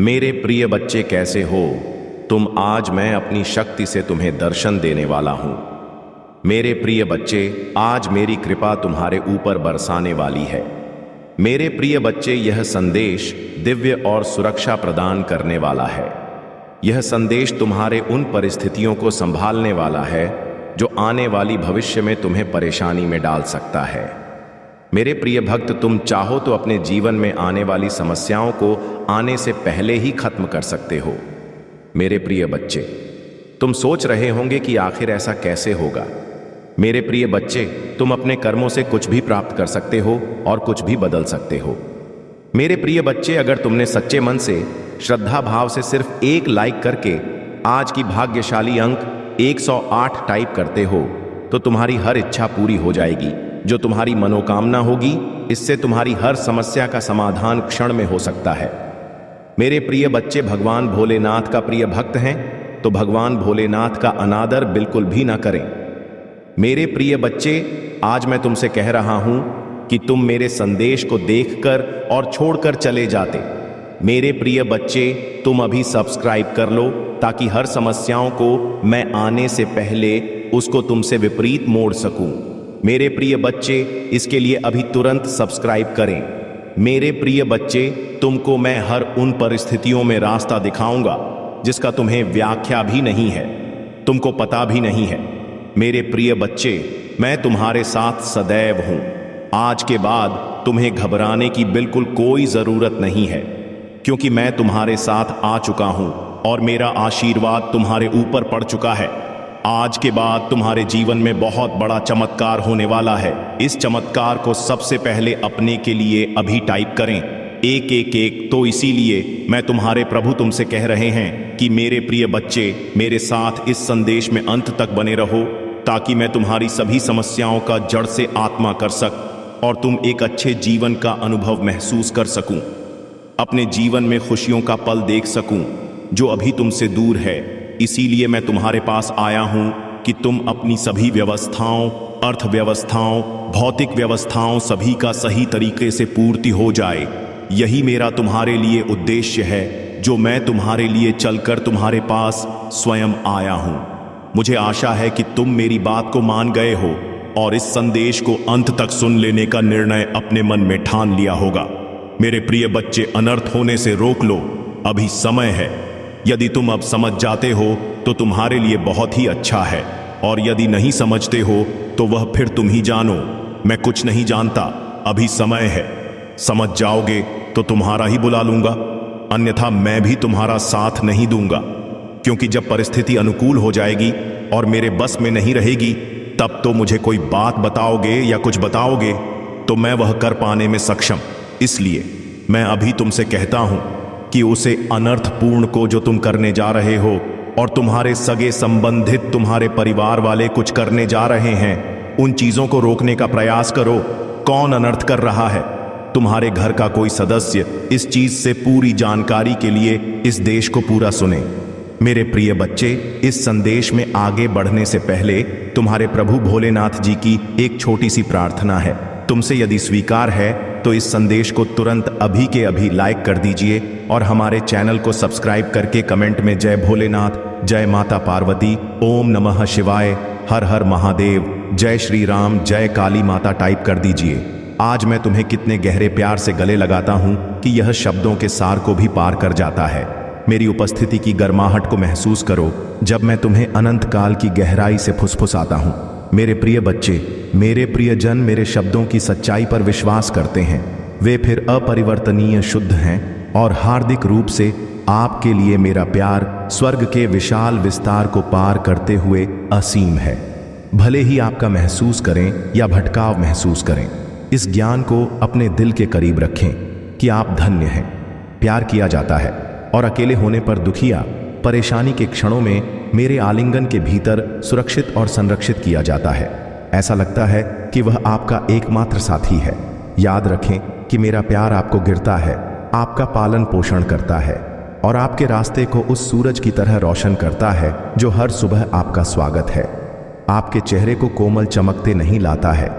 मेरे प्रिय बच्चे कैसे हो तुम। आज मैं अपनी शक्ति से तुम्हें दर्शन देने वाला हूं। मेरे प्रिय बच्चे, आज मेरी कृपा तुम्हारे ऊपर बरसाने वाली है। मेरे प्रिय बच्चे, यह संदेश दिव्य और सुरक्षा प्रदान करने वाला है। यह संदेश तुम्हारे उन परिस्थितियों को संभालने वाला है जो आने वाली भविष्य में तुम्हें परेशानी में डाल सकता है। मेरे प्रिय भक्त, तुम चाहो तो अपने जीवन में आने वाली समस्याओं को आने से पहले ही खत्म कर सकते हो। मेरे प्रिय बच्चे, तुम सोच रहे होंगे कि आखिर ऐसा कैसे होगा। मेरे प्रिय बच्चे, तुम अपने कर्मों से कुछ भी प्राप्त कर सकते हो और कुछ भी बदल सकते हो। मेरे प्रिय बच्चे, अगर तुमने सच्चे मन से श्रद्धा भाव से सिर्फ एक लाइक करके आज की भाग्यशाली अंक 108 टाइप करते हो तो तुम्हारी हर इच्छा पूरी हो जाएगी। जो तुम्हारी मनोकामना होगी, इससे तुम्हारी हर समस्या का समाधान क्षण में हो सकता है। मेरे प्रिय बच्चे, भगवान भोलेनाथ का प्रिय भक्त हैं तो भगवान भोलेनाथ का अनादर बिल्कुल भी ना करें। मेरे प्रिय बच्चे, आज मैं तुमसे कह रहा हूं कि तुम मेरे संदेश को देखकर और छोड़कर चले जाते। मेरे प्रिय बच्चे, तुम अभी सब्सक्राइब कर लो ताकि हर समस्याओं को मैं आने से पहले उसको तुमसे विपरीत मोड़ सकूं। मेरे प्रिय बच्चे, इसके लिए अभी तुरंत सब्सक्राइब करें। मेरे प्रिय बच्चे, तुमको मैं हर उन परिस्थितियों में रास्ता दिखाऊंगा जिसका तुम्हें व्याख्या भी नहीं है, तुमको पता भी नहीं है। मेरे प्रिय बच्चे, मैं तुम्हारे साथ सदैव हूं। आज के बाद तुम्हें घबराने की बिल्कुल कोई जरूरत नहीं है, क्योंकि मैं तुम्हारे साथ आ चुका हूं और मेरा आशीर्वाद तुम्हारे ऊपर पड़ चुका है। आज के बाद तुम्हारे जीवन में बहुत बड़ा चमत्कार होने वाला है। इस चमत्कार को सबसे पहले अपने के लिए अभी टाइप करें 111। तो इसीलिए मैं तुम्हारे प्रभु तुमसे कह रहे हैं कि मेरे प्रिय बच्चे, मेरे साथ इस संदेश में अंत तक बने रहो ताकि मैं तुम्हारी सभी समस्याओं का जड़ से आत्मा कर सक और तुम एक अच्छे जीवन का अनुभव महसूस कर सकूं, अपने जीवन में खुशियों का पल देख सकूं जो अभी तुमसे दूर है। इसीलिए मैं तुम्हारे पास आया हूं कि तुम अपनी सभी व्यवस्थाओं, अर्थव्यवस्थाओं, भौतिक व्यवस्थाओं सभी का सही तरीके से पूर्ति हो जाए। यही मेरा तुम्हारे लिए उद्देश्य है जो मैं तुम्हारे लिए चलकर तुम्हारे पास स्वयं आया हूं। मुझे आशा है कि तुम मेरी बात को मान गए हो और इस संदेश को अंत तक सुन लेने का निर्णय अपने मन में ठान लिया होगा। मेरे प्रिय बच्चे, अनर्थ होने से रोक लो, अभी समय है। यदि तुम अब समझ जाते हो तो तुम्हारे लिए बहुत ही अच्छा है, और यदि नहीं समझते हो तो वह फिर तुम ही जानो। मैं कुछ नहीं जानता, अभी समय है। समझ जाओगे तो तुम्हारा ही बुला लूंगा, अन्यथा मैं भी तुम्हारा साथ नहीं दूंगा, क्योंकि जब परिस्थिति अनुकूल हो जाएगी और मेरे बस में नहीं रहेगी, तब तो मुझे कोई बात बताओगे या कुछ बताओगे तो मैं वह कर पाने में सक्षम। इसलिए मैं अभी तुमसे कहता हूं कि उसे अनर्थपूर्ण को जो तुम करने जा रहे हो और तुम्हारे सगे संबंधित तुम्हारे परिवार वाले कुछ करने जा रहे हैं, उन चीजों को रोकने का प्रयास करो। कौन अनर्थ कर रहा है? तुम्हारे घर का कोई सदस्य। इस चीज से पूरी जानकारी के लिए इस देश को पूरा सुने। मेरे प्रिय बच्चे, इस संदेश में आगे बढ़ने से पहले तुम्हारे प्रभु भोलेनाथ जी की एक छोटी सी प्रार्थना है। तुमसे यदि स्वीकार है तो इस संदेश को तुरंत अभी के अभी लाइक कर दीजिए और हमारे चैनल को सब्सक्राइब करके कमेंट में जय भोलेनाथ, जय माता पार्वती, ओम नमः शिवाय, हर हर महादेव, जय श्री राम, जय काली माता टाइप कर दीजिए। आज मैं तुम्हें कितने गहरे प्यार से गले लगाता हूं कि यह शब्दों के सार को भी पार कर जाता है। मेरी उपस्थिति की गर्माहट को महसूस करो जब मैं तुम्हें अनंत काल की गहराई से फुसफुसाता हूं। मेरे प्रिय बच्चे, मेरे प्रियजन मेरे शब्दों की सच्चाई पर विश्वास करते हैं। वे फिर अपरिवर्तनीय, शुद्ध हैं और हार्दिक रूप से आपके लिए मेरा प्यार स्वर्ग के विशाल विस्तार को पार करते हुए असीम है। भले ही आपका महसूस करें या भटकाव महसूस करें, इस ज्ञान को अपने दिल के करीब रखें कि आप धन्य हैं, प्यार किया जाता है और अकेले होने पर दुखिया, परेशानी के क्षणों में मेरे आलिंगन के भीतर सुरक्षित और संरक्षित किया जाता है। ऐसा लगता है कि वह आपका एकमात्र साथी है। याद रखें कि मेरा प्यार आपको गिरता है, आपका पालन पोषण करता है और आपके रास्ते को उस सूरज की तरह रोशन करता है जो हर सुबह आपका स्वागत है। आपके चेहरे को कोमल चमकते नहीं लाता है,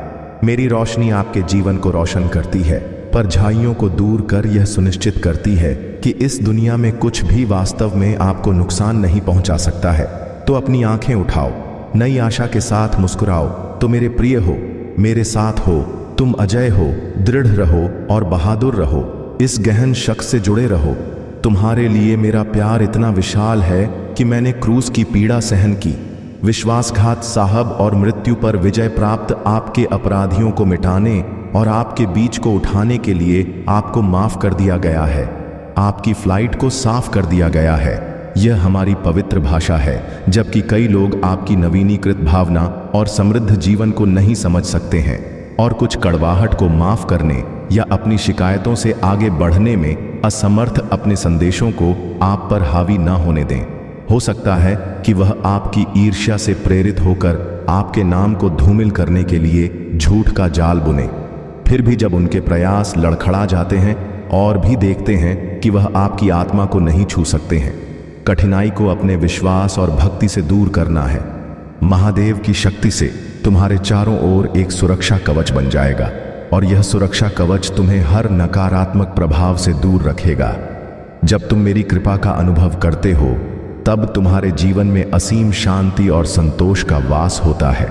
मेरी रोशनी आपके जीवन को रोशन करती है। परछाइयों को दूर कर यह सुनिश्चित करती है कि इस दुनिया में कुछ भी वास्तव में आपको नुकसान नहीं पहुंचा सकता है। तो अपनी आंखें उठाओ, नई आशा के साथ मुस्कुराओ। तो मेरे प्रिय हो, मेरे साथ हो, तुम अजय हो, दृढ़ रहो और बहादुर रहो। इस गहन शख्स से जुड़े रहो। तुम्हारे लिए मेरा प्यार इतना विशाल है कि मैंने क्रूस की पीड़ा सहन की। विश्वासघात साहब और मृत्यु पर विजय प्राप्त आपके अपराधियों को मिटाने और आपके बीच को उठाने के लिए आपको माफ कर दिया गया है। आपकी फ्लाइट को साफ कर दिया गया है। यह हमारी पवित्र भाषा है, जबकि कई लोग आपकी नवीनीकृत भावना और समृद्ध जीवन को नहीं समझ सकते हैं और कुछ कड़वाहट को माफ करने या अपनी शिकायतों से आगे बढ़ने में असमर्थ अपने संदेशों को आप पर हावी न होने दें। हो सकता है कि वह आपकी ईर्ष्या से प्रेरित होकर आपके नाम को धूमिल करने के लिए झूठ का जाल बुने। फिर भी जब उनके प्रयास लड़खड़ा जाते हैं और भी देखते हैं कि वह आपकी आत्मा को नहीं छू सकते हैं। कठिनाई को अपने विश्वास और भक्ति से दूर करना है। महादेव की शक्ति से तुम्हारे चारों ओर एक सुरक्षा कवच बन जाएगा और यह सुरक्षा कवच तुम्हें हर नकारात्मक प्रभाव से दूर रखेगा। जब तुम मेरी कृपा का अनुभव करते हो, तब तुम्हारे जीवन में असीम शांति और संतोष का वास होता है।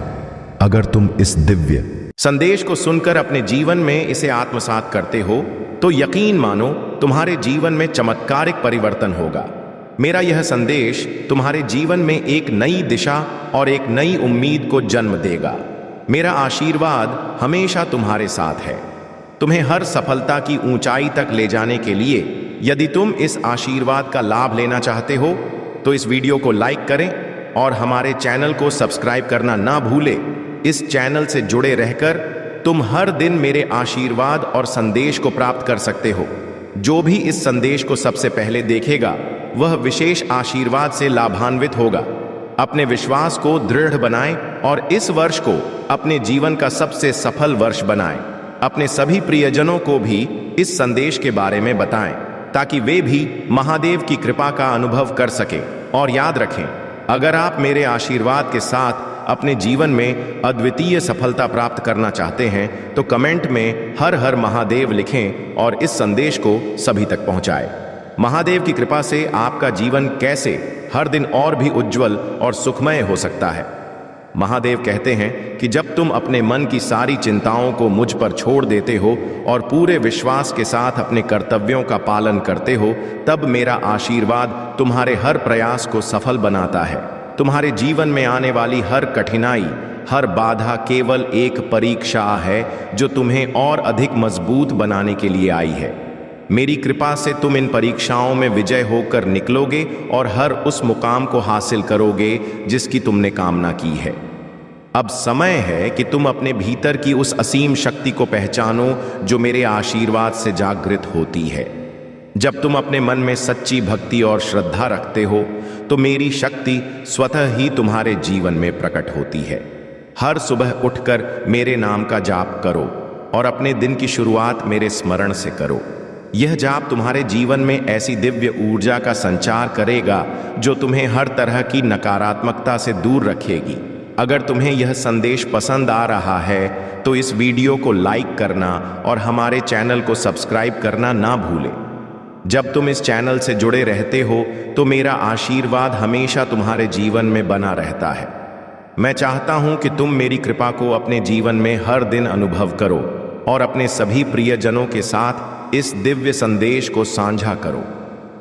अगर तुम इस दिव्य संदेश को सुनकर अपने जीवन में इसे आत्मसात करते हो, तो यकीन मानो तुम्हारे जीवन में चमत्कारिक परिवर्तन होगा। मेरा यह संदेश तुम्हारे जीवन में एक नई दिशा और एक नई उम्मीद को जन्म देगा। मेरा आशीर्वाद हमेशा तुम्हारे साथ है, तुम्हें हर सफलता की ऊंचाई तक ले जाने के लिए। यदि तुम इस आशीर्वाद का लाभ लेना चाहते हो, तो इस वीडियो को लाइक करें और हमारे चैनल को सब्सक्राइब करना ना भूलें। इस चैनल से जुड़े रहकर तुम हर दिन मेरे आशीर्वाद और संदेश को प्राप्त कर सकते हो। जो भी इस संदेश को सबसे पहले देखेगा, वह विशेष आशीर्वाद से लाभान्वित होगा। अपने विश्वास को दृढ़ बनाएं और इस वर्ष को अपने जीवन का सबसे सफल वर्ष बनाएं। अपने सभी प्रियजनों को भी इस संदेश के बारे में बताएं, ताकि वे भी महादेव की कृपा का अनुभव कर सकें। और याद रखें, अगर आप मेरे आशीर्वाद के साथ अपने जीवन में अद्वितीय सफलता प्राप्त करना चाहते हैं, तो कमेंट में हर हर महादेव लिखें और इस संदेश को सभी तक पहुंचाएं। महादेव की कृपा से आपका जीवन कैसे हर दिन और भी उज्जवल और सुखमय हो सकता है। महादेव कहते हैं कि जब तुम अपने मन की सारी चिंताओं को मुझ पर छोड़ देते हो और पूरे विश्वास के साथ अपने कर्तव्यों का पालन करते हो, तब मेरा आशीर्वाद तुम्हारे हर प्रयास को सफल बनाता है। तुम्हारे जीवन में आने वाली हर कठिनाई, हर बाधा केवल एक परीक्षा है, जो तुम्हें और अधिक मजबूत बनाने के लिए आई है। मेरी कृपा से तुम इन परीक्षाओं में विजय होकर निकलोगे और हर उस मुकाम को हासिल करोगे जिसकी तुमने कामना की है। अब समय है कि तुम अपने भीतर की उस असीम शक्ति को पहचानो जो मेरे आशीर्वाद से जागृत होती है। जब तुम अपने मन में सच्ची भक्ति और श्रद्धा रखते हो, तो मेरी शक्ति स्वतः ही तुम्हारे जीवन में प्रकट होती है। हर सुबह उठकर मेरे नाम का जाप करो और अपने दिन की शुरुआत मेरे स्मरण से करो। यह जाप तुम्हारे जीवन में ऐसी दिव्य ऊर्जा का संचार करेगा जो तुम्हें हर तरह की नकारात्मकता से दूर रखेगी। अगर तुम्हें यह संदेश पसंद आ रहा है, तो इस वीडियो को लाइक करना और हमारे चैनल को सब्सक्राइब करना ना भूलें। जब तुम इस चैनल से जुड़े रहते हो, तो मेरा आशीर्वाद हमेशा तुम्हारे जीवन में बना रहता है। मैं चाहता हूं कि तुम मेरी कृपा को अपने जीवन में हर दिन अनुभव करो और अपने सभी प्रियजनों के साथ इस दिव्य संदेश को साझा करो।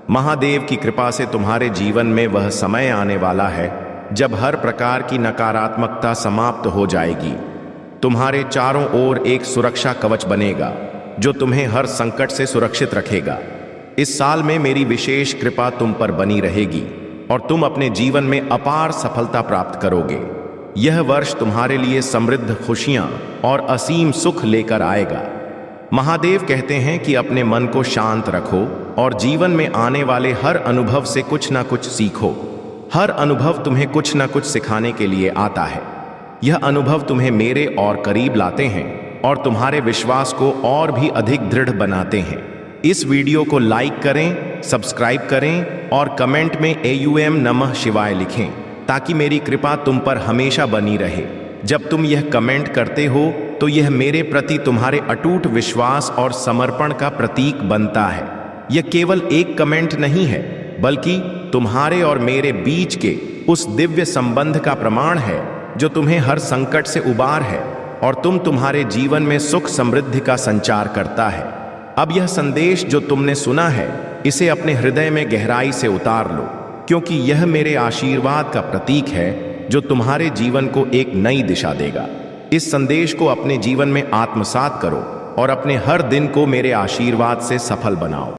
महादेव की कृपा से तुम्हारे जीवन में वह समय आने वाला है जब हर प्रकार की नकारात्मकता समाप्त हो जाएगी। तुम्हारे चारों ओर एक सुरक्षा कवच बनेगा जो तुम्हें हर संकट से सुरक्षित रखेगा। इस साल में मेरी विशेष कृपा तुम पर बनी रहेगी और तुम अपने जीवन में अपार सफलता प्राप्त करोगे। यह वर्ष तुम्हारे लिए समृद्ध खुशियां और असीम सुख लेकर आएगा। महादेव कहते हैं कि अपने मन को शांत रखो और जीवन में आने वाले हर अनुभव से कुछ ना कुछ सीखो। हर अनुभव तुम्हें कुछ ना कुछ सिखाने के लिए आता है। यह अनुभव तुम्हें मेरे और करीब लाते हैं और तुम्हारे विश्वास को और भी अधिक दृढ़ बनाते हैं। इस वीडियो को लाइक करें, सब्सक्राइब करें और कमेंट में AUM नमः शिवाय लिखें, ताकि मेरी कृपा तुम पर हमेशा बनी रहे। जब तुम यह कमेंट करते हो, तो यह मेरे प्रति तुम्हारे अटूट विश्वास और समर्पण का प्रतीक बनता है। यह केवल एक कमेंट नहीं है, बल्कि तुम्हारे और मेरे बीच के उस दिव्य संबंध का प्रमाण है जो तुम्हें हर संकट से उबार है और तुम्हारे जीवन में सुख समृद्धि का संचार करता है। अब यह संदेश जो तुमने सुना है, इसे अपने हृदय में गहराई से उतार लो, क्योंकि यह मेरे आशीर्वाद का प्रतीक है जो तुम्हारे जीवन को एक नई दिशा देगा। इस संदेश को अपने जीवन में आत्मसात करो और अपने हर दिन को मेरे आशीर्वाद से सफल बनाओ।